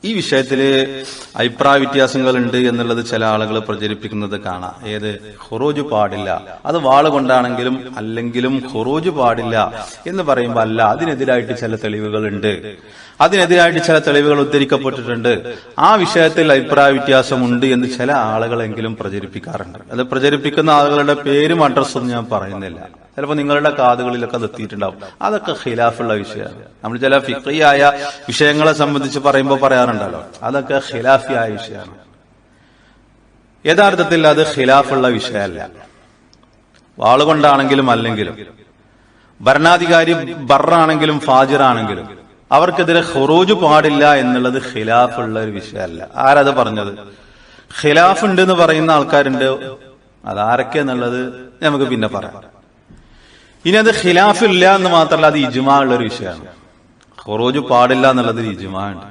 ഈ വിഷയത്തില് അഭിപ്രായ വ്യത്യാസങ്ങളുണ്ട് എന്നുള്ളത് ചില ആളുകൾ പ്രചരിപ്പിക്കുന്നത് കാണാം. ഏത് ഖുറൂജ് പാടില്ല, അത് വാള് കൊണ്ടാണെങ്കിലും അല്ലെങ്കിലും ഖുറൂജ് പാടില്ല എന്ന് പറയുമ്പോൾ അല്ല, അതിനെതിരായിട്ട് ചില തെളിവുകളുണ്ട്, അതിനെതിരായിട്ട് ചില തെളിവുകൾ ഉദ്ധരിക്കപ്പെട്ടിട്ടുണ്ട്, ആ വിഷയത്തിൽ അഭിപ്രായ വ്യത്യാസമുണ്ട് എന്ന് ചില ആളുകളെങ്കിലും പ്രചരിപ്പിക്കാറുണ്ട്. അത് പ്രചരിപ്പിക്കുന്ന ആളുകളുടെ പേരും അഡ്രസ്സൊന്നും ഞാൻ പറയുന്നില്ല. ചിലപ്പോൾ നിങ്ങളുടെ കാതുകളിലൊക്കെ അത് എത്തിയിട്ടുണ്ടാവും. അതൊക്കെ ഖിലാഫുള്ള വിഷയമാണ്. നമ്മൾ ചില ഫിഖ്ഹിയായ വിഷയങ്ങളെ സംബന്ധിച്ച് പറയുമ്പോൾ പറയാറുണ്ടല്ലോ, അതൊക്കെ ഖിലാഫിയായ വിഷയമാണ്. യഥാർത്ഥത്തിൽ അത് ഖിലാഫുള്ള വിഷയമല്ല. വാളുകൊണ്ടാണെങ്കിലും അല്ലെങ്കിലും, ഭരണാധികാരി ബർറാണെങ്കിലും ഫാജിറാണെങ്കിലും അവർക്കെതിരെ ഖുറൂജ് പാടില്ല എന്നുള്ളത് ഖിലാഫുള്ള ഒരു വിഷയമല്ല. ആരത് പറഞ്ഞത്? ഖിലാഫ് ഉണ്ട് എന്ന് പറയുന്ന ആൾക്കാരുണ്ട്. അതാരൊക്കെ എന്നുള്ളത് നമുക്ക് പിന്നെ പറയാം. ഇനി അത് ഖിലാഫില്ല എന്ന് മാത്രമല്ല, അത് ഇജ്മാ ഉള്ള ഒരു വിഷയമാണ്. ഖുറൂജ് പാടില്ല എന്നുള്ളത് ഇജ്മാ ഉണ്ട്.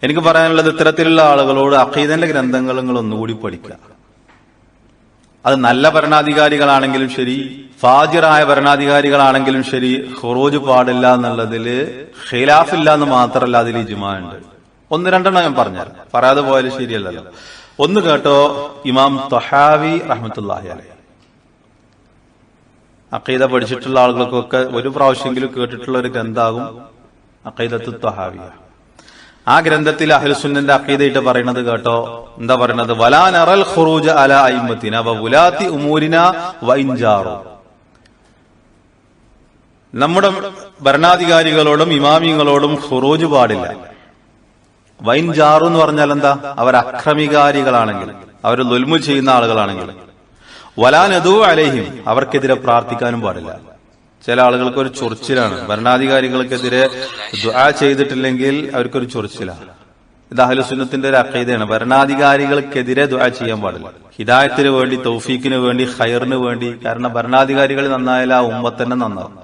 എനിക്ക് പറയാനുള്ളത്, ഇത്തരത്തിലുള്ള ആളുകളോട് അഖീദന്റെ ഗ്രന്ഥങ്ങൾ നിങ്ങൾ ഒന്നുകൂടി പഠിക്കുക. അത് നല്ല ഭരണാധികാരികളാണെങ്കിലും ശരി, ഫാജിറായ ഭരണാധികാരികളാണെങ്കിലും ശരി, ഖുറൂജ് പാടില്ല എന്നുള്ളതിൽ ഖിലാഫില്ല എന്ന് മാത്രമല്ല, അതിൽ ഇജ്മാ ഉണ്ട്. ഒന്ന് രണ്ടെണ്ണം ഞാൻ പറഞ്ഞാൽ പറയാതെ പോയാലും ശരിയല്ലല്ലോ. ഒന്ന് കേട്ടോ, ഇമാം ത്വഹാവി റഹ്മത്തുള്ളാഹി അലൈഹി, അഖീദ പഠിച്ചിട്ടുള്ള ആളുകൾക്കൊക്കെ ഒരു പ്രാവശ്യമെങ്കിലും കേട്ടിട്ടുള്ള ഒരു ഗ്രന്ഥാകും അഖീദത്തു ത്വഹാവിയ. ആ ഗ്രന്ഥത്തിൽ അഹ്ലുസുന്നന്റെ അഖീദയിട്ട് പറയുന്നത് കേട്ടോ, എന്താ പറയുന്നത്? വലാ നറൽ ഖുറൂജ അലാ അയിമ്മത്തിന വ ഉലാത്തി ഉമൂരിന വ ഇൻജാറു. നമ്മുടെ ഭരണാധികാരികളോടും ഇമാമിങ്ങളോടും ഖുറൂജ് പാടില്ല. വൈൻ ജാറു എന്ന് പറഞ്ഞാൽ എന്താ? അവർ അക്രമികാരികളാണെങ്കിൽ, അവർ ദുൽമു ചെയ്യുന്ന ആളുകളാണെങ്കിൽ. വലാ നദൂ അലൈഹിം, അവർക്കെതിരെ പ്രാർത്ഥിക്കാനും പാടില്ല. ചില ആളുകൾക്ക് ഒരു ചൊറിച്ചിലാണ്, ഭരണാധികാരികൾക്കെതിരെ ദുആ ചെയ്തിട്ടില്ലെങ്കിൽ അവർക്കൊരു ചൊറിച്ചിലാണ്. ഇത് അഹ്ലുസുന്നത്തിന്റെ ഒരു അഖീദയാണ്. ഭരണാധികാരികൾക്കെതിരെ ദുആ ചെയ്യാൻ പാടില്ല. ഹിദായത്തിന് വേണ്ടി, തൗഫീഖിന് വേണ്ടി, ഖൈറിന് വേണ്ടി. കാരണം ഭരണാധികാരികൾ നന്നായാൽ ആ ഉമ്മത്ത് തന്നെ നന്നാവും.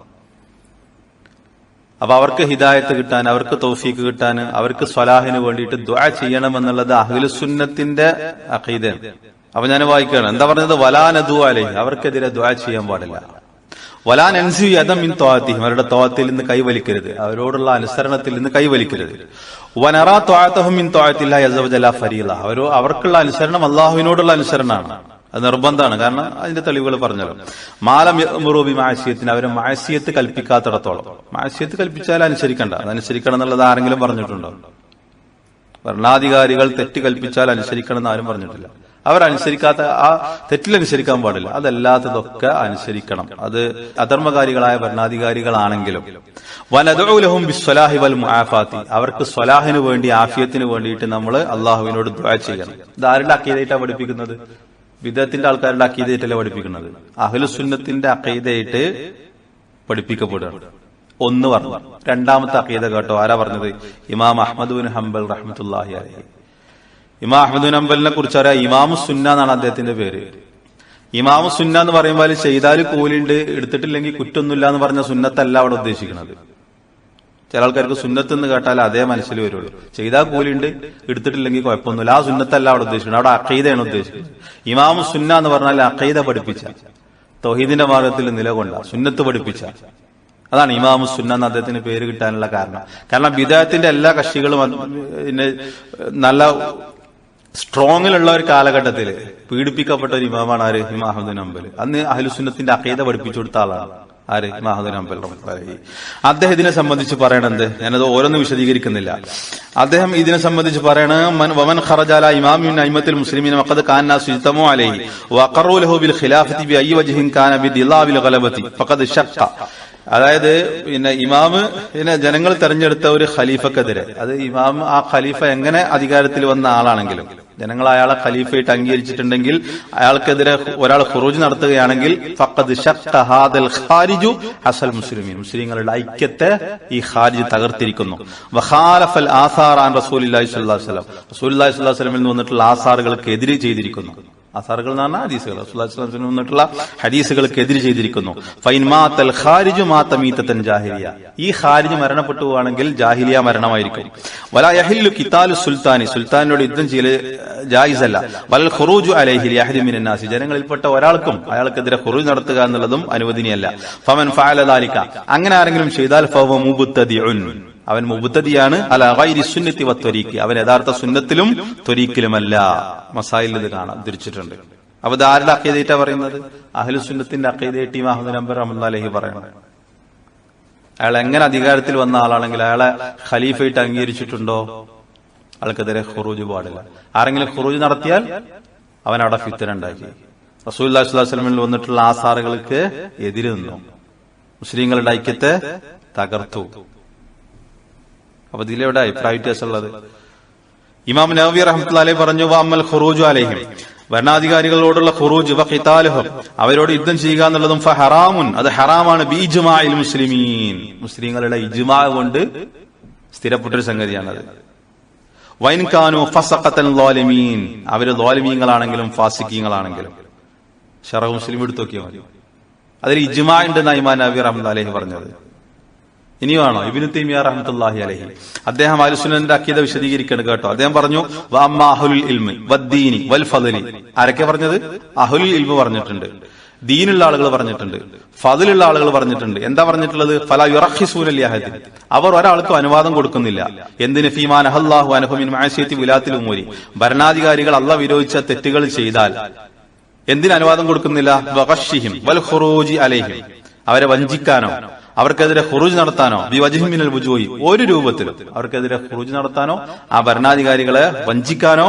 അപ്പൊ അവർക്ക് ഹിദായത്ത് കിട്ടാൻ, അവർക്ക് തൗഫീഖ് കിട്ടാൻ, അവർക്ക് സ്വലാഹിന് വേണ്ടിയിട്ട് ദുആ ചെയ്യണമെന്നുള്ളത് അഹ്ലുസുന്നത്തിന്റെ അഖീദയാണ്. അപ്പൊ ഞാൻ വായിക്കുകയാണ്, എന്താ പറഞ്ഞത്? വലാ നദൂ അലൈഹി, അവർക്കെതിരെ ദുആ ചെയ്യാൻ പാടില്ല. വലാ നൻസി യദം മിൻ ത്വാഅത്തിഹിം, അവരുടെ ത്വാഅത്തിൽ നിന്ന് കൈവലിക്കരുത്, അവരോടുള്ള അനുസരണത്തിൽ നിന്ന് കൈവലിക്കരുത്. വനറാ ത്വാഅതഹും മിൻ ത്വാഅത്തില്ലാഹി അസ്സ വജല്ല ഫരീള, അവർക്കുള്ള അനുസരണം അല്ലാഹുവിനോടുള്ള അനുസരണമാണ്, അത് നിർബന്ധമാണ്. കാരണം അതിന്റെ തെളിവുകൾ പറഞ്ഞല്ലോ. മാലം യഅ്മുറു ബിമഅസിയത്തിന്, അവരെ മഅസിയത്ത് കൽപ്പിക്കാത്തിടത്തോളം. മഅസിയത്ത് കൽപ്പിച്ചാൽ അനുസരിക്കണ്ട, അതനുസരിക്കണം എന്നുള്ളത് ആരെങ്കിലും പറഞ്ഞിട്ടുണ്ടോ? ഭരണാധികാരികൾ തെറ്റ് കൽപ്പിച്ചാൽ അനുസരിക്കണം എന്ന് ആരും പറഞ്ഞിട്ടില്ല. അവരനുസരിക്കാത്ത, ആ തെറ്റിലനുസരിക്കാൻ പാടില്ല, അതല്ലാത്തതൊക്കെ അനുസരിക്കണം. അത് അധർമ്മകാരികളായ ഭരണാധികാരികളാണെങ്കിലും. വനദഉ ലഹും ബിസ്സലാഹി വൽ മുആഫാത്തി, അവർക്ക് സ്വലാഹിന് വേണ്ടി, ആഫിയത്തിന് വേണ്ടിയിട്ട് നമ്മൾ അള്ളാഹുവിനോട് ദുആ ചെയ്യണം. ഇത് ആരുടെ അഖീദയായിട്ടാണ് പഠിപ്പിക്കുന്നത്? ബിദ്അത്തിന്റെ ആൾക്കാരുടെ അഖീദയായിട്ടല്ല പഠിപ്പിക്കുന്നത്, അഹ്ലുസുന്നത്തിന്റെ അഖീദയായിട്ട് പഠിപ്പിക്കപ്പെടുകയാണ്. ഒന്ന് പറഞ്ഞു. രണ്ടാമത്തെ അഖീദ കേട്ടോ, ആരാ പറഞ്ഞത്? ഇമാം അഹ്മദ് ബിൻ ഹംബൽ റഹ്മത്തുള്ളാഹി അലൈഹി. ഇമാം അഹ്മദ് ബിൻ ഹംബലിനെ കുറിച്ച് അറിയാം, ഇമാമു സുന്ന എന്നാണ് അദ്ദേഹത്തിന്റെ പേര്. ഇമാമു സുന്ന എന്ന് പറയുമ്പോൾ ചെയ്താൽ കൂലിണ്ട്, എടുത്തിട്ടില്ലെങ്കിൽ കുറ്റൊന്നുമില്ല എന്ന് പറഞ്ഞ സുന്നത്തല്ല അവിടെ ഉദ്ദേശിക്കുന്നത്. ചില ആൾക്കാർക്ക് സുന്നത്ത് എന്ന് കേട്ടാൽ അതേ മനസ്സിൽ വരുള്ളൂ. ചെയ്താൽ കൂലിണ്ട്, എടുത്തിട്ടില്ലെങ്കിൽ കുഴപ്പമൊന്നുമില്ല, ആ സുന്നത്തല്ല അവിടെ ഉദ്ദേശിക്കുന്നത്, അവിടെ അഖീദയാണ് ഉദ്ദേശിക്കുന്നത്. ഇമാമു സുന്ന എന്ന് പറഞ്ഞാൽ അഖീദ പഠിപ്പിച്ച, തൗഹീദിന്റെ മാർഗത്തിൽ നിലകൊണ്ട, സുന്നത്ത് പഠിപ്പിച്ച, അതാണ് ഇമാമു സുന്ന എന്ന് അദ്ദേഹത്തിന് പേര് കിട്ടാനുള്ള കാരണം. കാരണം ബിദഅത്തിന്റെ എല്ലാ കക്ഷികളും നല്ല സ്ട്രോങ്ങിലുള്ള ഒരു കാലഘട്ടത്തിൽ പീഡിപ്പിക്കപ്പെട്ട ഒരു ഇമാമാണ് ആര്? ഇമാം അഹ്മദ് ബിൻ ഹംബൽ. അന്ന് അഹ്ലുസുന്നത്തിന്റെ അഖീദ പഠിപ്പിച്ചു കൊടുത്ത ആളാണ് ആര്? ഇമാം അഹ്മദ് ബിൻ ഹംബൽ റഹ്മത്തുള്ളാഹി. അദ്ദേഹം ഇതിനെ സംബന്ധിച്ച് പറയണത്, ഞാനത് ഓരോന്ന് വിശദീകരിക്കുന്നില്ല. അദ്ദേഹം ഇതിനെ സംബന്ധിച്ച് പറയണ, വമൻ ഖറജ അലാ ഇമാമിൻ മിൻ അഇമ്മത്തിൽ മുസ്ലിമീന വഖദ് കാന നാസു യജ്തമു അലൈഹി വഖറു ലഹു ബിൽ ഖിലാഫത്തി ബി അയ്യി വജ്ഹിൻ കാന ബിദിലാബിൽ ഗലബത്തി ഫഖദ് ശഖ. അതായത് ഇമാമ് ജനങ്ങൾ തെരഞ്ഞെടുത്ത ഒരു ഖലീഫക്കെതിരെ, അത് ഇമാം ആ ഖലീഫ എങ്ങനെ അധികാരത്തിൽ വന്ന ആളാണെങ്കിലും ജനങ്ങൾ അയാളെ ഖലീഫയായിട്ട് അംഗീകരിച്ചിട്ടുണ്ടെങ്കിൽ അയാൾക്കെതിരെ ഒരാൾ ഖുറൂജ് നടത്തുകയാണെങ്കിൽ ഫഖദ് ശഖ ഹാദൽ ഖാരിജു അസൽ മുസ്ലിമീൻ, മുസ്ലിങ്ങളുടെ ഐക്യത്തെ ഈ ഖാരിജ് തകർത്തിരിക്കുന്നു. വഖാലഫൽ ആസാർ അൻ റസൂലുള്ളാഹി സ്വല്ലല്ലാഹു അലൈഹി വസല്ലം, റസൂലുള്ളാഹി സ്വല്ലല്ലാഹു അലൈഹി വസല്ലമിൽ നിന്ന് വന്നിട്ടുള്ള ആസാറുകൾക്ക് എതിരെ ചെയ്തിരിക്കുന്നു. അസാറുകൾ എന്ന് പറഞ്ഞാൽ ഹദീസുകൾ, റസൂലുള്ളാഹി സ്വല്ലല്ലാഹു അലൈഹി വസല്ലം വന്നിട്ടുള്ള ഹദീസുകൾക്ക് എതിരെ ചെയ്തിരിക്കുന്നു. ഫൈൻ മാതൽ ഖാരിജു മാത മീതതൻ ജാഹിലിയ, ഈ ഖാരിജ് മരണപ്പെട്ടു പോവാണെങ്കിൽ ജാഹിലിയ മരണമായിരിക്കും. വലാ യഹില്ലു ഖിതാലു സുൽത്താനി, സുൽത്താനോട് യുദ്ധം ചെയ്യൽ ജായിസല്ല. വൽ ഖുറൂജു അലൈഹി ലിഅഹദി മിനൻ നാസി, ജനങ്ങളിൽപ്പെട്ട ഒരാൾക്കും അയാൾക്കെതിരെ ഖുറൂജ് നടത്തുക എന്നുള്ളതും അനുവദനീയമല്ല. ഫമൻ ഫഅല ദാലിക, അങ്ങനെ ആരെങ്കിലും ചെയ്താൽ ഫഹുവ മുബ്തദിഉൻ, അവൻ മുബ്തദിയാണ് അല ഗൈരി സുന്നത്തി വത്വരീഖി, അവൻ യഥാർത്ഥ സുന്നത്തിലും ത്വരീഖിലുമല്ല. മസായിൽ ഇത് കാണാം, തിരിച്ചിട്ടുണ്ട്. അപ്പൊ ഇത് ആരുടെ അഖീദയായിട്ടാ പറയുന്നത്? അഹ്ലു സുന്നത്തിന്റെ അഖീദയായിട്ട് ഇമാം അഹ്മദ് നബി റഹ്മത്തുള്ളാഹി അലൈഹി പറയണം. അയാൾ എങ്ങനെ അധികാരത്തിൽ വന്ന ആളാണെങ്കിൽ അയാളെ ഖലീഫയായിട്ട് അംഗീകരിച്ചിട്ടുണ്ടോ? ആൾക്കെതിരെ ഖുറൂജ് പാടില്ല. ആരെങ്കിലും ഖുറൂജ് നടത്തിയാൽ അവൻ അവിടെ ഫിത്ന ഉണ്ടാക്കി. റസൂലുള്ളാഹി സ്വല്ലല്ലാഹു അലൈഹി വസല്ലമയിൽ വന്നിട്ടുള്ള ആസാറുകൾക്ക് എതിര് നിന്നു, മുസ്ലിങ്ങളുടെ ഐക്യത്തെ തകർത്തു. അപ്പൊ ഇതിലെവിടെ അഭിപ്രായ വ്യത്യാസമുള്ളത്? ഇമാം നവവി റഹ്മത്തുള്ളാഹി അലൈഹി പറഞ്ഞു, വഅമ്മൽ ഖുറൂജു അലൈഹിം, ഭരണാധികാരികളോടുള്ള ഖുറൂജ് വഖിതാലുഹും, അവരോട് യുദ്ധം ചെയ്യുക എന്നുള്ളതും ഫഹറാമുൻ, അത് ഹറാമാണ്. ബിഇജ്മാഇൽ മുസ്ലിമീൻ, മുസ്ലിങ്ങളുടെ ഇജ്മാ കൊണ്ട് സ്ഥിരപ്പെട്ടൊരു സംഗതിയാണത്. വൈൻ കാനു ഫസഖത്തൻ ളാലിമീൻ, അവര് ളാലിമീങ്ങളാണെങ്കിലും ഫാസിഖീങ്ങളാണെങ്കിലും. ശറഹ് മുസ്ലിം എടുത്തു നോക്കിയാൽ മതി, അതിൽ ഇജ്മാ ഉണ്ടെന്ന് ഇമാം നവവി റഹ്മത്തുള്ളാഹി അലൈഹി പറഞ്ഞത്. ഇനിയാണോ ഇബ്നു തൈമിയ്യ റഹ്മത്തുള്ളാഹി അലൈഹി, അദ്ദേഹം അഹ്ലുസുന്നത്തിന്റെ അഖീദ വിശദീകരിക്കണം കേട്ടോ. അദ്ദേഹം പറഞ്ഞു, വഅമ്മാ അഹ്ലുൽ ഇൽമി വദ്ദീനി വൽ ഫളലി. ആരൊക്കെ പറഞ്ഞത്? അഹ്ലുൽ ഇൽമി പറഞ്ഞിട്ടുണ്ട്, ദീനുള്ള ആളുകൾ പറഞ്ഞിട്ടുണ്ട്, ഫളിലുള്ള ആളുകൾ പറഞ്ഞിട്ടുണ്ട്. എന്താ പറഞ്ഞിട്ടുള്ളത്? ഫലാ യുറഖിസൂന ലിഅഹദിൻ, അവർ ഒരാൾക്കും അനുവാദം കൊടുക്കുന്നില്ല. എന്തിന്? ഫീമാ നഹല്ലാഹു അൻഹു മിൻ മഅസിയത്തി വിലാത്തിൽ ഉമൂരി, ഭരണാധികാരികൾ അല്ലാഹു വിരോധിച്ച തെറ്റുകൾ ചെയ്താൽ എന്തിന് അനുവാദം കൊടുക്കുന്നില്ല? വഗശ്ശിഹിം വൽ ഖുറൂജി അലൈഹിം, അവരെ വഞ്ചിക്കാനോ അവർക്കെതിരെ ഖുറൂജ് നടത്താനോ ബിവജ്ഹിൻ മിനൽ വുജൂഹി, ഒരു രൂപത്തിലും അവർക്കെതിരെ ഖുറൂജ് നടത്താനോ ആ ഭരണാധികാരികളെ വഞ്ചിക്കാനോ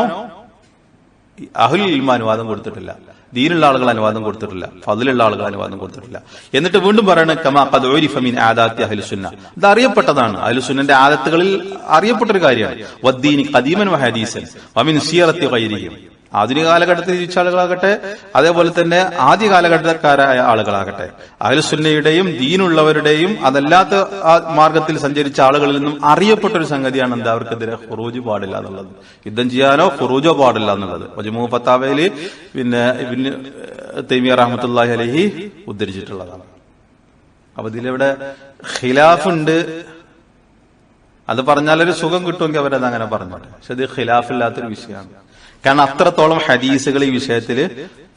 അഹ്ലുൽ ഇൽമ അനുവാദം കൊടുത്തിട്ടില്ല, ദീനുള്ള ആളുകൾ അനുവാദം കൊടുത്തിട്ടില്ല, ഫളിലുള്ള ആളുകൾ അനുവാദം കൊടുത്തിട്ടില്ല. എന്നിട്ട് വീണ്ടും പറയണ കമാ ഖദ് ഉരിഫ മിൻ ആദാത്തി അഹ്ലി സുന്ന, ഇത് അറിയപ്പെട്ടതാണ്, അഹ്ലു സുന്നന്റെ ആദത്തുകളിൽ അറിയപ്പെട്ടൊരു കാര്യമാണ്. വദ്ദീനി ഖദീമൻ വഹദീസൻ വമിൻ സിയറത്തി ഗൈരിഹിം, ആധുനിക കാലഘട്ടത്തിൽ ജീവിച്ച ആളുകളാകട്ടെ അതേപോലെ തന്നെ ആദ്യ കാലഘട്ടക്കാരായ ആളുകളാകട്ടെ, അഹ്ലുസുന്നയുടെയും ദീനുള്ളവരുടെയും അതല്ലാത്ത മാർഗത്തിൽ സഞ്ചരിച്ച ആളുകളിൽ നിന്നും അറിയപ്പെട്ടൊരു സംഗതിയാണ് എന്താ? അവർക്കെതിരെ ഖുറൂജ് പാടില്ല എന്നുള്ളത്, യുദ്ധം ചെയ്യാനോ ഖുറൂജോ പാടില്ല എന്നുള്ളത്. മജ്മൂ ഫത്താവയില് പിന്നെ ഇബ്നു തൈമിയ്യ റഹ്മത്തുള്ളാഹി അലൈഹി ഉദ്ധരിച്ചിട്ടുള്ളതാണ്. അപ്പൊ ഇതിലെവിടെ ഖിലാഫുണ്ട്, അത് പറഞ്ഞാലൊരു സുഖം കിട്ടുമെങ്കിൽ അവരത് അങ്ങനെ പറഞ്ഞോട്ടെ. പക്ഷെ ഇത് ഖിലാഫില്ലാത്തൊരു വിഷയമാണ്. കാരണം അത്രത്തോളം ഹദീസുകൾ ഈ വിഷയത്തിൽ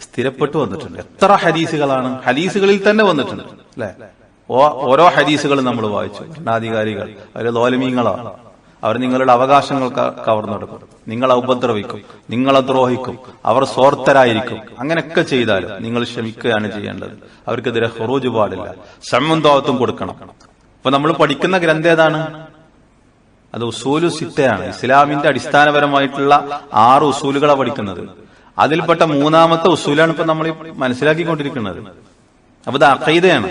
സ്ഥിരപ്പെട്ടു വന്നിട്ടുണ്ട്. എത്ര ഹദീസുകളാണ്, ഹദീസുകളിൽ തന്നെ വന്നിട്ടുണ്ട് അല്ലെ? ഓരോ ഹദീസുകളും നമ്മൾ വായിച്ചു. ഭരണാധികാരികൾ അവർ ളാലിമീങ്ങളാണ്, അവർ നിങ്ങളുടെ അവകാശങ്ങൾ കവർന്നെടുക്കും, നിങ്ങളെ ഉപദ്രവിക്കും, നിങ്ങളെ ദ്രോഹിക്കും, അവർ സ്വാർത്ഥരായിരിക്കും. അങ്ങനെയൊക്കെ ചെയ്താലും നിങ്ങൾ ക്ഷമിക്കുകയാണ് ചെയ്യേണ്ടത്. അവർക്കെതിരെ ഖുറൂജ് പാടില്ല, സമം ദഅവത്തും കൊടുക്കണം. ഇപ്പൊ നമ്മൾ പഠിക്കുന്ന ഗ്രന്ഥം ഏതാണ്? അത് ഉസൂലു സിത്തയാണ്. ഇസ്ലാമിന്റെ അടിസ്ഥാനപരമായിട്ടുള്ള 6 ഉസൂലുകളാണ് പഠിക്കുന്നത്. അതിൽപ്പെട്ട 3ാമത്തെ ഉസൂലാണ് ഇപ്പൊ നമ്മൾ മനസ്സിലാക്കിക്കൊണ്ടിരിക്കുന്നത്. അപ്പൊ ഇത് അഖീദയാണ്.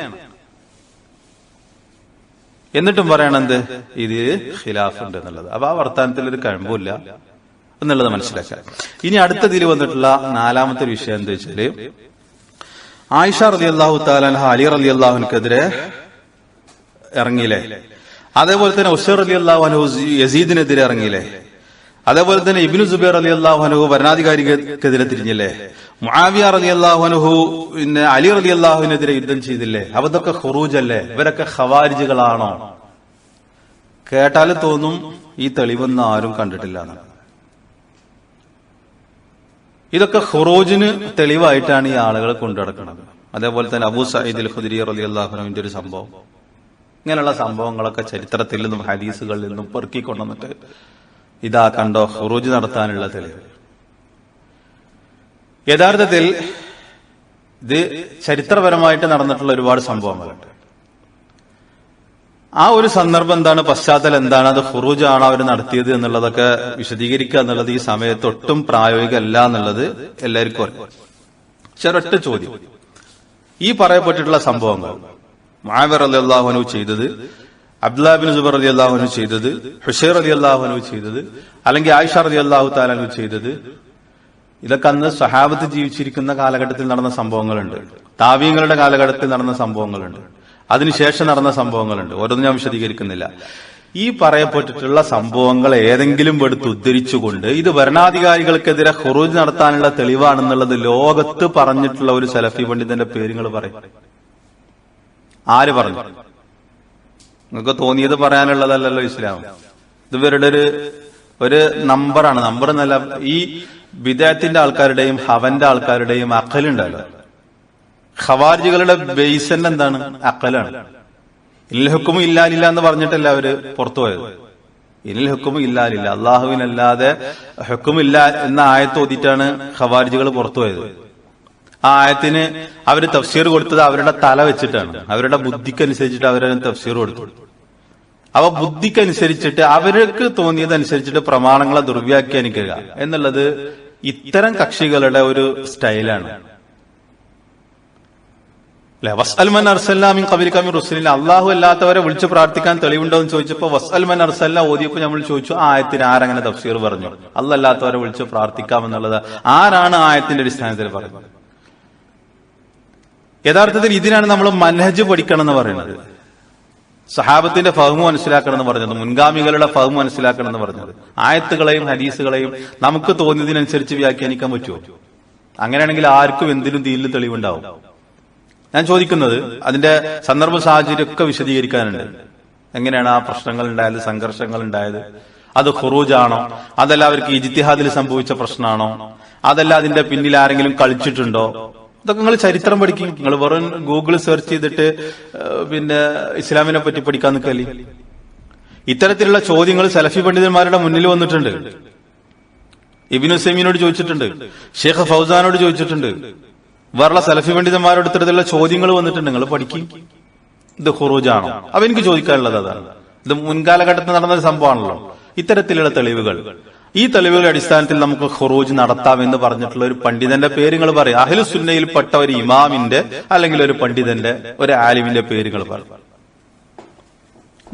എന്നിട്ടും പറയണെന്ത്? ഇത് ഖിലാഫ് ഉണ്ട് എന്നുള്ളത്. അപ്പൊ ആ വർത്താനത്തിൽ ഒരു കഴമ്പില്ല എന്നുള്ളത് മനസ്സിലാക്കാം. ഇനി അടുത്തതിൽ വന്നിട്ടുള്ള 4ാമത്തെ വിഷയം എന്താ വെച്ചാല്, ആയിഷ റളിയല്ലാഹു തആല അൻഹ അലി റളിയല്ലാഹു അൻഹുക്കെതിരെ ഇറങ്ങിയില്ലേ? അതേപോലെ തന്നെ ഉസൈർ റളിയല്ലാഹു അൻഹു യസീദിനെതിരെ ഇറങ്ങിയില്ലേ? അതേപോലെ തന്നെ ഇബ്നു സുബൈർ റളിയല്ലാഹു അൻഹു ഭരണാധികാരിക്കെതിരെ തിരിഞ്ഞില്ലേ? മുആവിയ റളിയല്ലാഹു അൻഹു പിന്നെ അലി റളിയല്ലാഹുവിനെതിരെ യുദ്ധം ചെയ്തില്ലേ? അതൊക്കെ ഖുറൂജ് അല്ലേ? ഇവരൊക്കെ ഖവാരിജുകളാണോ? കേട്ടാൽ തോന്നും ഈ തെളിവൊന്നും ആരും കണ്ടിട്ടില്ല എന്ന്. ഇതൊക്കെ ഖുറൂജിന് തെളിവായിട്ടാണ് ഈ ആളുകൾ കൊണ്ടുനടക്കുന്നത്. അതേപോലെ തന്നെ അബൂ സഈദ് അൽ ഖുദരി റളിയല്ലാഹു അൻഹുവിന്റെ ഒരു സംഭവം, ഇങ്ങനെയുള്ള സംഭവങ്ങളൊക്കെ ചരിത്രത്തിൽ നിന്നും ഹദീസുകളിൽ നിന്നും പെറുക്കിക്കൊണ്ടുവന്നിട്ട് ഇതാ കണ്ടോ ഖുറൂജ് നടത്താനുള്ള തെളിവ്. യഥാർത്ഥത്തിൽ ഇത് ചരിത്രപരമായിട്ട് നടന്നിട്ടുള്ള ഒരുപാട് സംഭവങ്ങളുണ്ട്. ആ ഒരു സന്ദർഭം എന്താണ്, പശ്ചാത്തലം എന്താണ്, അത് ഖുറൂജ് ആണോ അവർ നടത്തിയത് എന്നുള്ളതൊക്കെ വിശദീകരിക്കുക എന്നുള്ളത് ഈ സമയത്ത് ഒട്ടും പ്രായോഗികമല്ല എന്നുള്ളത് എല്ലാവർക്കും അറിയാം. പക്ഷെ ഒരൊറ്റ ചോദ്യം, ഈ പറയപ്പെട്ടിട്ടുള്ള സംഭവങ്ങൾ മുആവിയ റളിയല്ലാഹു അൻഹു ചെയ്തത്, അബ്ദുല്ലാഹ് ഇബ്നു സുബൈർ റളിയല്ലാഹു അൻഹു ചെയ്തത്, ഹുസൈൻ റളിയല്ലാഹു അൻഹു ചെയ്തത്, അല്ലെങ്കിൽ ആയിഷ റളിയല്ലാഹു തആല അൻഹു ചെയ്തത്, ഇതൊക്കെ അന്ന് സ്വഹാബത്ത് ജീവിച്ചിരിക്കുന്ന കാലഘട്ടത്തിൽ നടന്ന സംഭവങ്ങളുണ്ട്, താബീങ്ങളുടെ കാലഘട്ടത്തിൽ നടന്ന സംഭവങ്ങളുണ്ട്, അതിനുശേഷം നടന്ന സംഭവങ്ങളുണ്ട്. ഓരോന്നും ഞാൻ വിശദീകരിക്കുന്നില്ല. ഈ പറയപ്പെട്ടിട്ടുള്ള സംഭവങ്ങൾ ഏതെങ്കിലും എടുത്ത് ഉദ്ധരിച്ചുകൊണ്ട് ഇത് ഭരണാധികാരികൾക്കെതിരെ ഖുറൂജ് നടത്താനുള്ള തെളിവാണെന്നുള്ളത് ലോകത്ത് പറഞ്ഞിട്ടുള്ള ഒരു സലഫി പണ്ഡിതന്റെ പേരുകൾ പറയും. ആര് പറഞ്ഞു? നിങ്ങൾക്ക് തോന്നിയത് പറയാനുള്ളതല്ലല്ലോ ഇസ്ലാം. ഇത് ഇവരുടെ ഒരു നമ്പറാണ്. നമ്പർ എന്നല്ല, ഈ ബിദഅത്തിന്റെ ആൾക്കാരുടെയും ഹവന്റെ ആൾക്കാരുടെയും അഖലുണ്ടല്ലോ. ഖവാരിജികളുടെ ബേസ് തന്നെ എന്താണ്? അഖലാണ്. ഇനിൽ ഹുക്കുമു ഇല്ലാലില്ല എന്ന് പറഞ്ഞിട്ടല്ല അവര് പുറത്തുപോയത്. ഇനിൽ ഹുക്കുമു ഇല്ലാലില്ല, അള്ളാഹുവിനല്ലാതെ ഹുക്കുമില്ല എന്ന ആയത്ത് ഓതിയിട്ടാണ് ഖവാരിജികൾ പുറത്തുപോയത്. ആ ആയത്തിന് അവര് തഫ്സീർ കൊടുത്തത് അവരുടെ തല വെച്ചിട്ടാണ്, അവരുടെ ബുദ്ധിക്കനുസരിച്ചിട്ട് അവരതിന് തഫ്സീർ കൊടുത്തു. അവ ബുദ്ധിക്കനുസരിച്ചിട്ട് അവർക്ക് തോന്നിയതനുസരിച്ചിട്ട് പ്രമാണങ്ങളെ ദുർവ്യാഖ്യാനിക്കുക എന്നുള്ളത് ഇത്തരം കക്ഷികളുടെ ഒരു സ്റ്റൈലാണ്. വസ്അൽ മൻ അർസൽനാ മിൻ ഖബലിക മിൻ റുസുലിനാ, അല്ലാഹു അല്ലാത്തവരെ വിളിച്ച് പ്രാർത്ഥിക്കാൻ തെളിവുണ്ടോ എന്ന് ചോദിച്ചപ്പോ വസ്അൽ മൻ അർസൽനാ ഓതിയപ്പോ നമ്മൾ ചോദിച്ചു ആയത്തിന് ആരങ്ങനെ തഫ്സീർ പറഞ്ഞു? അല്ലാഹു അല്ലാത്തവരെ വിളിച്ച് പ്രാർത്ഥിക്കാമെന്നുള്ളത് ആരാണ് ആയത്തിന്റെ അടിസ്ഥാനത്തിൽ പറയുന്നത്? യഥാർത്ഥത്തിൽ ഇതിനാണ് നമ്മൾ മൻഹജ് പഠിക്കണം എന്ന് പറയുന്നത്. സഹാബത്തിന്റെ ഫഹ്മ് മനസ്സിലാക്കണം എന്ന് പറഞ്ഞത്, മുൻഗാമികളുടെ ഫഹ്മ് മനസ്സിലാക്കണം എന്ന് പറഞ്ഞത്. ആയത്തുകളെയും ഹദീസുകളെയും നമുക്ക് തോന്നിയതിനനുസരിച്ച് വ്യാഖ്യാനിക്കാൻ പറ്റുമോ? അങ്ങനെയാണെങ്കിൽ ആർക്കും എന്തിനും ദീനിൽ തെളിവുണ്ടാവും. ഞാൻ ചോദിക്കുന്നത് അതിന്റെ സന്ദർഭ സാഹചര്യമൊക്കെ വിശദീകരിക്കാനുണ്ട്. എങ്ങനെയാണ് ആ പ്രശ്നങ്ങൾ ഉണ്ടായത്, സംഘർഷങ്ങൾ ഉണ്ടായത്? അത് ഖുറൂജാണോ? അതല്ല അവർക്ക് ഇജ്തിഹാദിൽ സംഭവിച്ച പ്രശ്നമാണോ? അതല്ല അതിന്റെ പിന്നിൽ ആരെങ്കിലും കളിച്ചിട്ടുണ്ടോ? ഇതൊക്കെ നിങ്ങൾ ചരിത്രം പഠിക്കും. നിങ്ങൾ വെറും ഗൂഗിൾ സെർച്ച് ചെയ്തിട്ട് പിന്നെ ഇസ്ലാമിനെ പറ്റി പഠിക്കാൻ നിൽക്കല്ലേ. ഇത്തരത്തിലുള്ള ചോദ്യങ്ങൾ സലഫി പണ്ഡിതന്മാരുടെ മുന്നിൽ വന്നിട്ടുണ്ട്. ഇബ്നു ഉസൈമീനോട് ചോദിച്ചിട്ടുണ്ട്, ഷെയ്ഖ് ഫൗസാനോട് ചോദിച്ചിട്ടുണ്ട്, വേറെ സലഫി പണ്ഡിതന്മാരോട് ഇത്തരത്തിലുള്ള ചോദ്യങ്ങൾ വന്നിട്ടുണ്ട്. നിങ്ങൾ പഠിക്കും. ഇത് ഖുറൂജാണോ? അപ്പൊ എനിക്ക് ചോദിക്കാനുള്ളത് അതാണ്. ഇത് മുൻകാലഘട്ടത്തിൽ നടന്നൊരു സംഭവമാണല്ലോ. ഇത്തരത്തിലുള്ള തെളിവുകൾ, ഈ തെളിവുകളുടെ അടിസ്ഥാനത്തിൽ നമുക്ക് ഖുറൂജ് നടത്താം എന്ന് പറഞ്ഞിട്ടുള്ള ഒരു പണ്ഡിതന്റെ പേരുകൾ പറയും. അഹ്ലു സുന്നയിൽപ്പെട്ട ഒരു ഇമാമിന്റെ അല്ലെങ്കിൽ ഒരു പണ്ഡിതന്റെ, ഒരു ആലിമിന്റെ പേരുകൾ പറയും.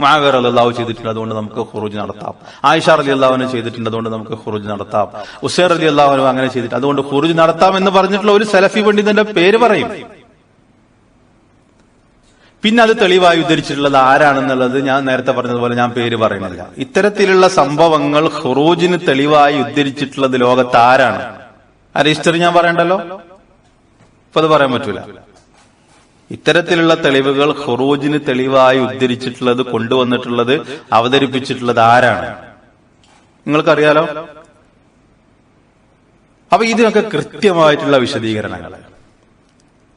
മുആവിയ റളിയല്ലാഹു ചെയ്തിട്ടുണ്ട്, അതുകൊണ്ട് നമുക്ക് ഖുറൂജ് നടത്താം. ആയിഷ റളിയല്ലാഹു അൻഹ ചെയ്തിട്ടുണ്ട്, അതുകൊണ്ട് നമുക്ക് ഖുറൂജ് നടത്താം. ഉസൈർ റളിയല്ലാഹു അൻഹു അങ്ങനെ ചെയ്തിട്ട് അതുകൊണ്ട് ഖുറൂജ് നടത്താം എന്ന് പറഞ്ഞിട്ടുള്ള ഒരു സലഫി പണ്ഡിതന്റെ പേര് പറയും. പിന്നെ അത് തെളിവായി ഉദ്ധരിച്ചിട്ടുള്ളത് ആരാണെന്നുള്ളത് ഞാൻ നേരത്തെ പറഞ്ഞതുപോലെ ഞാൻ പേര് പറയുന്നില്ല. ഇത്തരത്തിലുള്ള സംഭവങ്ങൾ ഖുറൂജിന് തെളിവായി ഉദ്ധരിച്ചിട്ടുള്ളത് ലോകത്ത് ആരാണ്? ആ രജിസ്റ്റർ ഞാൻ പറയണ്ടല്ലോ, ഇപ്പൊ അത് പറയാൻ പറ്റൂല. ഇത്തരത്തിലുള്ള തെളിവുകൾ ഖുറൂജിന് തെളിവായി ഉദ്ധരിച്ചിട്ടുള്ളത്, കൊണ്ടുവന്നിട്ടുള്ളത്, അവതരിപ്പിച്ചിട്ടുള്ളത് ആരാണ്? നിങ്ങൾക്കറിയാലോ. അപ്പൊ ഇതിനൊക്കെ കൃത്യമായിട്ടുള്ള വിശദീകരണങ്ങൾ,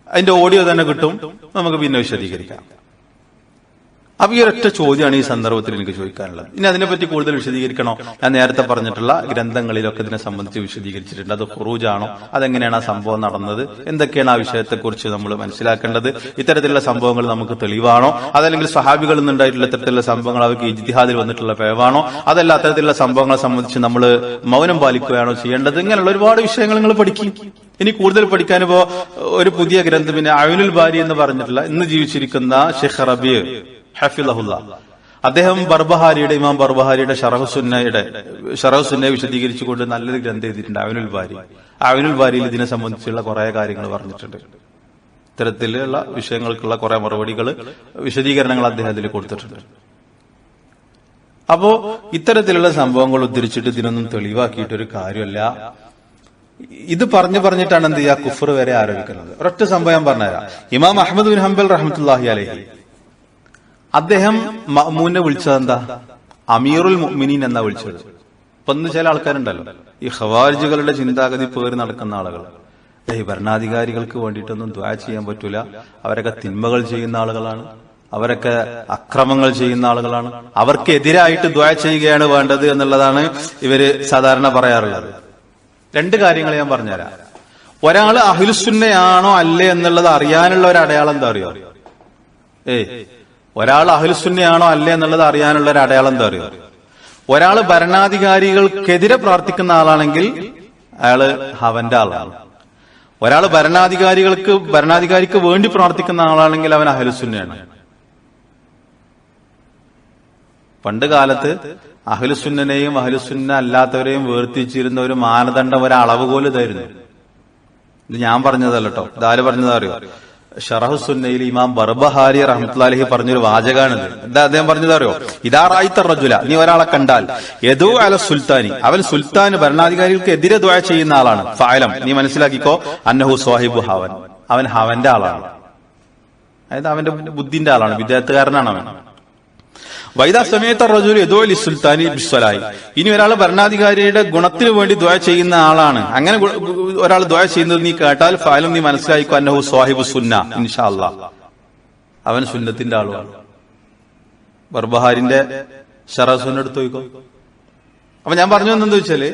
അതിന്റെ ഓഡിയോ തന്നെ കിട്ടും, നമുക്ക് പിന്നെ വിശദീകരിക്കാം. അപ്പൊ ഈ ഒരൊറ്റ ചോദ്യമാണ് ഈ സന്ദർഭത്തിൽ എനിക്ക് ചോദിക്കാനുള്ളത്. ഇനി അതിനെപ്പറ്റി കൂടുതൽ വിശദീകരിക്കണോ? ഞാൻ നേരത്തെ പറഞ്ഞിട്ടുള്ള ഗ്രന്ഥങ്ങളിലൊക്കെ ഇതിനെ സംബന്ധിച്ച് വിശദീകരിച്ചിട്ടുണ്ട്. അത് ഖുറൂജാണോ? അതെങ്ങനെയാണ് ആ സംഭവം നടന്നത്? എന്തൊക്കെയാണ് ആ വിഷയത്തെക്കുറിച്ച് നമ്മൾ മനസ്സിലാക്കേണ്ടത്? ഇത്തരത്തിലുള്ള സംഭവങ്ങൾ നമുക്ക് തെളിവാണോ? അതല്ലെങ്കിൽ സ്വഹാബികളിൽ നിന്നുണ്ടായിട്ടുള്ള ഇത്തരത്തിലുള്ള സംഭവങ്ങൾ അവർക്ക് ഇജ്തിഹാദിൽ വന്നിട്ടുള്ള പിഴവാണോ? അതല്ല അത്തരത്തിലുള്ള സംഭവങ്ങളെ സംബന്ധിച്ച് നമ്മൾ മൗനം പാലിക്കുകയാണോ ചെയ്യേണ്ടത്? ഇങ്ങനെയുള്ള ഒരുപാട് വിഷയങ്ങൾ നിങ്ങൾ പഠിക്കും. ഇനി കൂടുതൽ പഠിക്കാനിപ്പോ ഒരു പുതിയ ഗ്രന്ഥം, പിന്നെ അയൂനുൽ ബാരി എന്ന് പറഞ്ഞിട്ടുള്ള ഇന്ന് ജീവിച്ചിരിക്കുന്ന ഷെയ്ഖ് റബീ ഹഫിളഹുല്ലാ, അദ്ദേഹം ബർബഹാരിയുടെ, ഇമാം ബർബഹാരിയുടെ ശറഹ് സുന്നയെ വിശദീകരിച്ചുകൊണ്ട് നല്ലൊരു ഗ്രന്ഥം എഴുതിയിട്ടുണ്ട്, അയൂനുൽ ബാരി. അയൂനുൽ ബാരിയിൽ ഇതിനെ സംബന്ധിച്ചുള്ള കുറെ കാര്യങ്ങൾ പറഞ്ഞിട്ടുണ്ട്. ഇത്തരത്തിലുള്ള വിഷയങ്ങൾക്കുള്ള കുറെ മറുപടികൾ, വിശദീകരണങ്ങൾ അദ്ദേഹം അതിൽ കൊടുത്തിട്ടുണ്ട്. അപ്പോ ഇത്തരത്തിലുള്ള സംഭവങ്ങൾ ഉദ്ധരിച്ചിട്ട് ഇതിനൊന്നും തെളിവാക്കിയിട്ടൊരു കാര്യമല്ല. ഇത് പറഞ്ഞിട്ടാണ് എന്ത് ചെയ്യുക, കുഫർ വരെ ആരോപിക്കുന്നത്. ഒരൊറ്റ സംഭവം പറഞ്ഞുതരാം. ഇമാം അഹ്മദ് ബിൻ ഹംബൽ റഹ്മത്തുള്ളാഹി അലൈഹി, അദ്ദേഹം മഅ്മൂനെ വിളിച്ചത് എന്താ? അമീറുൽ മുഅ്മിനീൻ എന്നാ വിളിച്ചത്. ഇപ്പൊ ഇന്ന് ചില ആൾക്കാരുണ്ടല്ലോ, ഈ ഖവാരിജുകളുടെ ചിന്താഗതി പേര് നടക്കുന്ന ആളുകൾ, ഈ ഭരണാധികാരികൾക്ക് വേണ്ടിയിട്ടൊന്നും ദുആ ചെയ്യാൻ പറ്റൂല, അവരൊക്കെ തിന്മകൾ ചെയ്യുന്ന ആളുകളാണ്, അവരൊക്കെ അക്രമങ്ങൾ ചെയ്യുന്ന ആളുകളാണ്, അവർക്കെതിരായിട്ട് ദുആ ചെയ്യുകയാണ് വേണ്ടത് എന്നുള്ളതാണ് ഇവര് സാധാരണ പറയാറുള്ളത്. രണ്ട് കാര്യങ്ങൾ ഞാൻ പറഞ്ഞുതരാം. ഒരാള് അഹ്ലുസുന്നയാണോ അല്ലേ എന്നുള്ളത് അറിയാനുള്ള ഒരു അടയാളം എന്താ അറിയോ? ഒരാൾ അഹ്ലുസുന്നയാണോ അല്ലേ എന്നുള്ളത് അറിയാനുള്ള ഒരു അടയാളം എന്താ അറിയോ? ഒരാള് ഭരണാധികാരികൾക്കെതിരെ പ്രാർത്ഥിക്കുന്ന ആളാണെങ്കിൽ അയാള് അവന്റെ ആളാണ്. ഒരാൾ ഭരണാധികാരിക്ക് വേണ്ടി പ്രാർത്ഥിക്കുന്ന ആളാണെങ്കിൽ അവൻ അഹ്ലുസുന്നയാണ്. പണ്ട് കാലത്ത് അഹ്ലുസുന്നനെയും അഹ്ലുസുന്ന അല്ലാത്തവരെയും വേർതിരിച്ചിരുന്ന ഒരു മാനദണ്ഡം, ഒരു അളവുകോൽ ഇതായിരുന്നു. ഇത് ഞാൻ പറഞ്ഞതല്ല കേട്ടോ, ഇതാര് പറഞ്ഞതാ അറിയോ? ശറഹ് സുന്നയിൽ ഇമാം ബർബഹാരി റഹ്മത്തുള്ളാഹി പറഞ്ഞൊരു വാചകാണിത്. എന്താ അദ്ദേഹം പറഞ്ഞതറിയോ? ഇദാ റഅയ്ത റജുല, നീ ഒരാളെ കണ്ടാൽ യദൂ അല സുൽത്താനി, അവൻ സുൽത്താൻ ഭരണാധികാരികൾക്ക് എതിരെ ദുആ ചെയ്യുന്ന ആളാണ്, ഫഅലം, നീ മനസ്സിലാക്കിക്കോ, അന്നഹു സ്വാഹിബു ഹവൻ, അവൻ ഹവന്റെ ആളാണ്, അതായത് അവന്റെ ബുദ്ധിന്റെ ആളാണ്, വിദേഹത്തുകാരനാണ് അവൻ. വൈദാ സമയത്ത റജുൽ യദൂ ലിസുൽത്താനി ബിസ്സലാഹി, ഇനി ഒരാൾ ഭരണാധികാരിയുടെ ഗുണത്തിന് വേണ്ടി ദുആ ചെയ്യുന്ന ആളാണ്, അങ്ങനെ ഒരാൾ ദുആ ചെയ്യുന്നത് നീ കേട്ടാൽ ഫഅലം, നീ മനസ്സിലാക്കിക്കോ, അന്നഹു സ്വാഹിബു സുന്ന, ഇൻഷാ അല്ലാഹ്, അവൻ സുന്നത്തിന്റെ ആളുമാണ്. ബർബഹാരിന്റെ ഷറസുന്റെ അടുത്ത് പോയിക്കോ. അപ്പൊ ഞാൻ പറഞ്ഞു എന്താ വെച്ചാല്,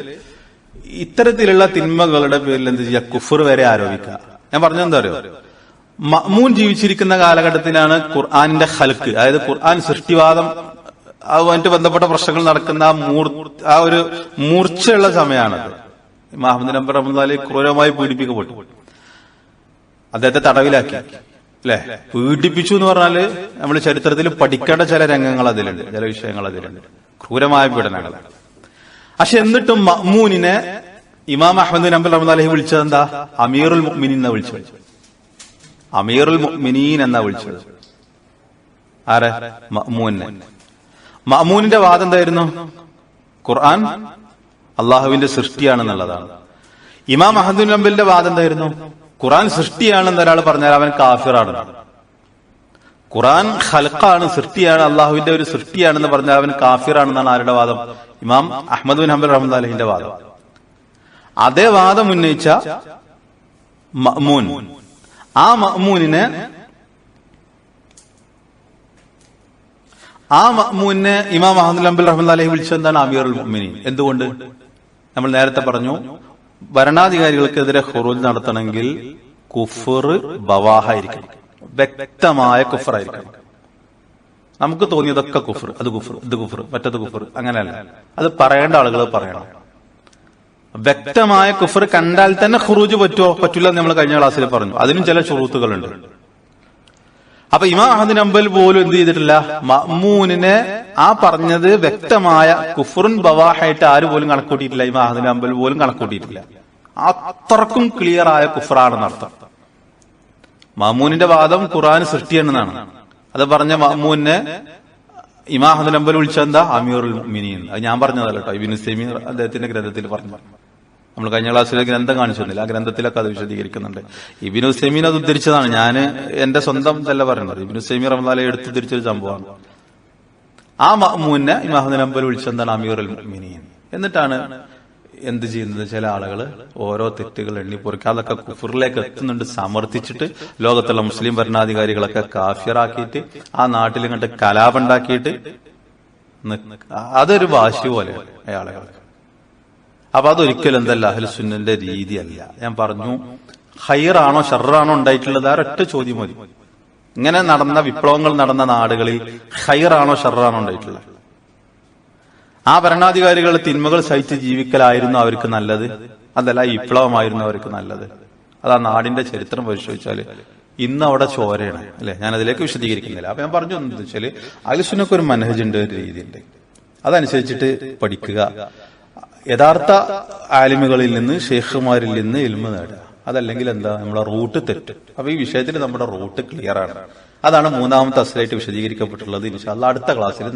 ഇത്തരത്തിലുള്ള തിന്മകളുടെ പേരിൽ എന്ത് ചെയ്യുക, കുഫർ വരെ ആരോപിക്കുക. ഞാൻ പറഞ്ഞു എന്താ അറിയോ, മഅ്മൂൻ ജീവിച്ചിരിക്കുന്ന കാലഘട്ടത്തിലാണ് ഖുർആനിന്റെ ഖൽക്ക്, അതായത് ഖുർആൻ സൃഷ്ടിവാദം അതുമായിട്ട് ബന്ധപ്പെട്ട പ്രശ്നങ്ങൾ നടക്കുന്ന ആ ഒരു മൂർച്ചയുള്ള സമയമാണത്. മുഹമ്മദ് നബി റഹ്മത്തുള്ളാഹി ക്രൂരമായി പീഡിപ്പിക്കപ്പെട്ടു, അദ്ദേഹത്തെ തടവിലാക്കി, അല്ലെ? പീഡിപ്പിച്ചു എന്ന് പറഞ്ഞാല് നമ്മൾ ചരിത്രത്തിൽ പഠിക്കേണ്ട ചില രംഗങ്ങൾ അതിലുണ്ട്, ചില വിഷയങ്ങൾ അതിലുണ്ട്, ക്രൂരമായ പീഡനങ്ങൾ. പക്ഷെ എന്നിട്ടും മഅ്മൂനിനെ ഇമാം അഹ്മദ് നബി റഹ്മത്തുള്ളാഹി വിളിച്ചത് എന്താ? അമീറുൽ മുഅ്മിനീൻ എന്നാ വിളിച്ചത്. അമീറുൽ മുഅ്മിനീൻ എന്നാ വിളിച്ചത് ആരെ? മഅ്മൂനെ. മഅ്മൂനിന്റെ വാദം എന്തായിരുന്നു? ഖുർആൻ അള്ളാഹുവിന്റെ സൃഷ്ടിയാണെന്നുള്ളതാണ്. ഇമാം അഹ്മദ് ബിൻ ഹംബലിന്റെ വാദം എന്തായിരുന്നു? ഖുർആൻ സൃഷ്ടിയാണെന്ന് ഒരാൾ പറഞ്ഞാൽ അവൻ കാഫിറാണ്. ഖുർആൻ ഖൽഖാണ്, സൃഷ്ടിയാണ്, അള്ളാഹുവിന്റെ ഒരു സൃഷ്ടിയാണെന്ന് പറഞ്ഞാൽ അവൻ കാഫിറാണെന്നാണ് ആരുടെ വാദം? ഇമാം അഹ്മദ് ബിൻ ഹംബൽ റഹ്മത്തുള്ളാഹിന്റെ വാദം. അതേ വാദം ഉന്നയിച്ച മഅ്മൂൻ, ആ മഅ്മൂനിനെ ഇമാം അഹ്മദ് ബിൻ ഹംബൽ റഹ്മത്തുള്ളാഹി വിളിച്ചത് എന്താണ്? അമീറുൽ മുഅ്മിനീൻ. എന്തുകൊണ്ട്? നമ്മൾ നേരത്തെ പറഞ്ഞു, ഭരണാധികാരികൾക്കെതിരെ ഖുറൂജ് നടത്തണമെങ്കിൽ കുഫർ ബവാഹായിരിക്കണം, വ്യക്തമായ കുഫറായിരിക്കണം. നമുക്ക് തോന്നിയതൊക്കെ കുഫർ, അത് കുഫർ, ഇത് കുഫർ, മറ്റത് കുഫർ, അങ്ങനെയല്ല. അത് പറയേണ്ട ആളുകൾ പറയണം. വ്യക്തമായ കുഫർ കണ്ടാൽ തന്നെ ഖുറൂജ് പറ്റുമോ പറ്റില്ല എന്ന് നമ്മൾ കഴിഞ്ഞ ക്ലാസ്സിൽ പറഞ്ഞു. അതിനും ചില ശുറൂത്തുകളുണ്ട്. അപ്പൊ ഇമാം അഹ്മദ് ബിൻ ഹംബൽ പോലും എന്ത് ചെയ്തിട്ടില്ല? മഅ്മൂനിനെ ആ പറഞ്ഞത് വ്യക്തമായ കുഫറുൻ ബവാഹായിട്ട് ആര് പോലും കണക്കൂട്ടിയിട്ടില്ല. ഇമാം അഹ്മദ് ബിൻ ഹംബൽ പോലും കണക്കൂട്ടിയിട്ടില്ല. അത്രക്കും ക്ലിയർ ആയ കുഫറാണെന്നർത്ഥം. മഅ്മൂനിന്റെ വാദം ഖുർആൻ സൃഷ്ടിയാണെന്നാണ്. അത് പറഞ്ഞ മഅ്മൂനെ ഇമാം അഹ്മദ് ബിൻ ഹംബൽ വിളിച്ചെന്താ? അമീറുൽ മുഅ്മിനീൻ. അത് ഞാൻ പറഞ്ഞതല്ല കേട്ടോ, ഇബ്നു തൈമിയ്യ അദ്ദേഹത്തിന്റെ ഗ്രന്ഥത്തിൽ പറഞ്ഞു. നമ്മൾ കഴിഞ്ഞ ക്ലാസ്സിലെ ഗ്രന്ഥം കാണിച്ചിരുന്നില്ല, ആ ഗ്രന്ഥത്തിലൊക്കെ അത് വിശദീകരിക്കുന്നുണ്ട്. ഇബ്നു തൈമിയ്യ അത് ഉദ്ധരിച്ചതാണ്, ഞാൻ എന്റെ സ്വന്തം ഇതല്ല പറയുന്നത്. ഇബ്നു തൈമിയ്യ റഹ്മത്തുള്ളാഹി എടുത്തുദ്ധരിച്ചൊരു സംഭവമാണ്. ആ മഅ്മൂനെ ഇമാം അഹ്മദ് ബിൻ ഹംബൽ വിളിച്ചെന്താണ്? അമീറുൽ മുഅ്മിനീൻ. എന്നിട്ടാണ് എന്ത് ചെയ്യുന്നത്? ചില ആളുകൾ ഓരോ തെറ്റുകൾ എണ്ണിപ്പൊറിക്കുക, അതൊക്കെ കുഫറിലേക്ക് എത്തുന്നുണ്ട് സമർത്ഥിച്ചിട്ട് ലോകത്തുള്ള മുസ്ലിം ഭരണാധികാരികളൊക്കെ കാഫിറാക്കിയിട്ട് ആ നാട്ടിൽ ഇങ്ങോട്ട് കലാപുണ്ടാക്കിയിട്ട് അതൊരു വാശി പോലെയാണ് അയാളുകൾക്ക്. അപ്പൊ അതൊരിക്കലും എന്തല്ല അഹ്ലുസുന്നന്റെ രീതിയല്ല. ഞാൻ പറഞ്ഞു, ഖൈറാണോ ഷർറാണോ ഉണ്ടായിട്ടുള്ളത്? ആ ഒരൊറ്റ ചോദ്യം മതി. ഇങ്ങനെ നടന്ന വിപ്ലവങ്ങൾ നടന്ന നാടുകളിൽ ഖൈറാണോ ഷർറാണോ ഉണ്ടായിട്ടുള്ളത്? ആ ഭരണാധികാരികളുടെ തിന്മകൾ സഹിച്ച് ജീവിക്കലായിരുന്നു അവർക്ക് നല്ലത്, അതല്ല ഈ വിപ്ലവമായിരുന്നു അവർക്ക് നല്ലത്? അത് ആ നാടിന്റെ ചരിത്രം പരിശോധിച്ചാല് ഇന്ന് അവിടെ ചോരയാണ്, അല്ലെ? ഞാൻ അതിലേക്ക് വിശദീകരിക്കുന്നില്ല. അപ്പൊ ഞാൻ പറഞ്ഞു എന്താ വെച്ചാല്, അഹ്ലുസുന്നക്ക് ഒരു മനഹജുണ്ട്, ഒരു രീതിയുണ്ട്. അതനുസരിച്ചിട്ട് പഠിക്കുക, യഥാർത്ഥ ആലിമുകളിൽ നിന്ന്, ഷെയ്ഖുമാരിൽ നിന്ന് ഇൽമു നേടുക. അതല്ലെങ്കിൽ എന്താ, നമ്മുടെ റൂട്ട് തെറ്റ്. അപ്പൊ ഈ വിഷയത്തിൽ നമ്മുടെ റൂട്ട് ക്ലിയർ ആണ്. അതാണ് മൂന്നാമത്തെ അസ്ലായിട്ട് വിശദീകരിക്കപ്പെട്ടുള്ളത്. ഇൻഷാ അല്ലാഹ് അടുത്ത ക്ലാസ്സിൽ